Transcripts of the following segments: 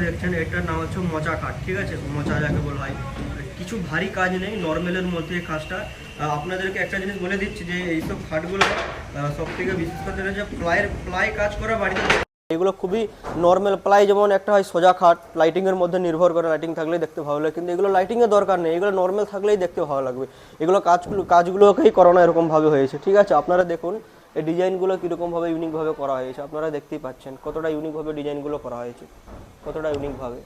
দেখছেন এটার নাম হচ্ছে মোচা কাঠ, ঠিক আছে, মোচা যাকে বলা হয়। কিছু ভারী কাজ নেই, নর্মালের মধ্যে এই কাজটা। আপনাদেরকে একটা জিনিস বলে দিচ্ছি যে এইসব খাটগুলো সব থেকে বিশেষ করে যে প্লাই কাজ করা বাড়িতে, এগুলো খুবই নর্মাল প্লাই, যেমন একটা হয় সোজা খাট, লাইটিংয়ের মধ্যে নির্ভর করে, লাইটিং থাকলেই দেখতে ভালো লাগে, কিন্তু এগুলো লাইটিংয়ের দরকার নেই, এগুলো নর্মাল থাকলেই দেখতে ভালো লাগবে। এগুলো কাজগুলোকেই করানো এরকমভাবে হয়েছে, ঠিক আছে। আপনারা দেখুন এই ডিজাইনগুলো কীরকমভাবে ইউনিকভাবে করা হয়েছে, আপনারা দেখতেই পাচ্ছেন কতটা ইউনিকভাবে ডিজাইনগুলো করা হয়েছে, কতটা ইউনিকভাবে।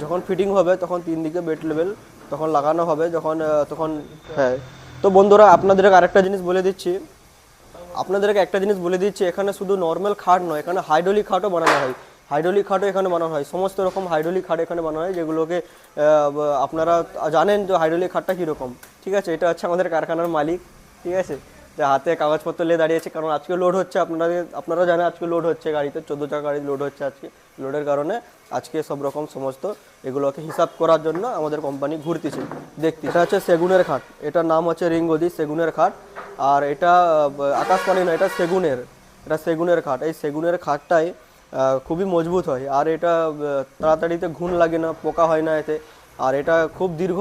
যখন ফিটিং হবে তখন 3 দিকে বেড লেভেল তখন লাগানো হবে, তখন হ্যাঁ। তো বন্ধুরা আপনাদেরকে আরেকটা জিনিস বলে দিচ্ছি, এখানে শুধু নর্মাল খাট নয়, এখানে হাইড্রোলিক খাটও বানানো হয়। এখানে বানানো হয়, সমস্ত রকম হাইড্রোলিক খাট এখানে বানানো হয়, যেগুলোকে আপনারা জানেন যে হাইড্রোলিক খাটটা কীরকম, ঠিক আছে। এটা হচ্ছে আমাদের কারখানার মালিক, ঠিক আছে, যে হাতে কাগজপত্র নিয়ে দাঁড়িয়েছে, কারণ আজকে লোড হচ্ছে, আপনারা জানেন আজকে লোড হচ্ছে গাড়িতে, 14 চাকা গাড়ি লোড হচ্ছে আজকে। লোডের কারণে আজকে সব রকম সমস্ত এগুলোকে হিসাব করার জন্য আমাদের কোম্পানি ঘুরতেছে দেখতে। এটা হচ্ছে সেগুনের খাট, এটার নাম হচ্ছে রিঙ্গদি সেগুনের খাট। আর এটা আকাশপানি না, এটা সেগুনের খাট। এই সেগুনের খাটটাই খুবই মজবুত হয়, আর এটা তাড়াতাড়িতে ঘুণ লাগে না, পোকা হয় না এতে। আর এটা খুব দীর্ঘ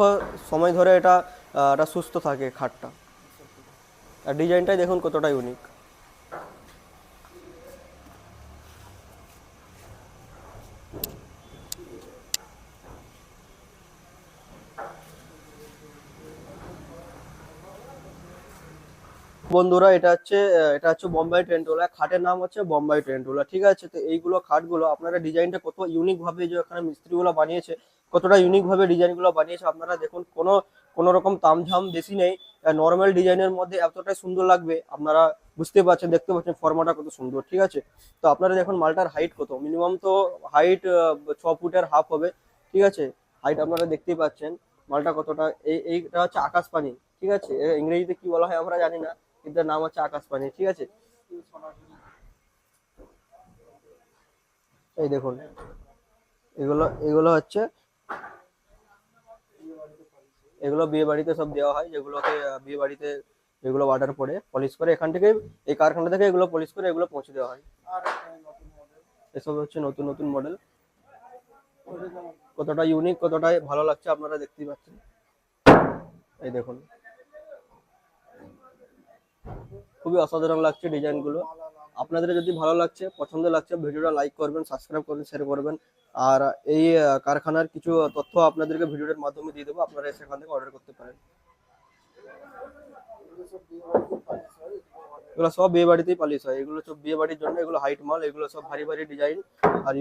সময় ধরে এটা সুস্থ থাকে খাটটা। আর ডিজাইনটাই দেখুন কতটা ইউনিক। বন্ধুরা এটা হচ্ছে বোম্বাই টেন্টুলা, খাটের নাম হচ্ছে বোম্বাই টেন্টুলা, ঠিক আছে। তো এইগুলো খাটগুলো আপনারা ডিজাইনটা কত ইউনিক ভাবে যে এখানে মিস্ত্রিগুলো বানিয়েছে, কতটা ইউনিক ভাবে ডিজাইনগুলো বানিয়েছে আপনারা দেখুন। কোনো রকম তামঝাম বেশি নেই, নর্মাল ডিজাইনের মধ্যে এতটাই সুন্দর লাগবে, আপনারা বুঝতে পারছেন, দেখতে পাচ্ছেন ফর্মাটা কত সুন্দর, ঠিক আছে। তো আপনারা দেখুন মালটার হাইট কত, মিনিমাম তো হাইট 6 ফুটের হাফ হবে, ঠিক আছে। হাইট আপনারা দেখতেই পাচ্ছেন মালটা কতটা। এইটা হচ্ছে আকাশপানি, ঠিক আছে। ইংরেজিতে কি বলা হয় আমরা জানি না, কিন্তু এর নাম হচ্ছে আকাশপানি, ঠিক আছে। এই দেখুন এগুলো বিয়ে বাড়িতে সব দেওয়া হয়, যেগুলোকে বিয়ে বাড়িতে যেগুলো অর্ডার পড়ে পলিশ করে এখান থেকে, এই কারখানা থেকে এগুলো পলিশ করে এগুলো পৌঁছে দেওয়া হয়। এসব হচ্ছে নতুন নতুন মডেল, কতটা ইউনিক, কতটাই ভালো লাগছে আপনারা দেখতেই পাচ্ছেন। এই দেখুন খুবই অসাধারণ লাগছে ডিজাইনগুলো। আপনাদের যদি ভালো লাগছে, পছন্দ লাগছে, ভিডিওটা লাইক করবেন, সাবস্ক্রাইব করবেন, শেয়ার করবেন। আর এই কারখানার কিছু তথ্য আপনাদেরকে ভিডিওর মাধ্যমে দিয়ে দেবো, আপনারা সেখান থেকে অর্ডার করতে পারেন। এগুলো সব বিয়ে বাড়িতেই পালিশ হয়, এগুলো সব বিয়ে বাড়ির জন্য, এগুলো হাইট মাল, এগুলো সব ভারী ভারী ডিজাইন। আর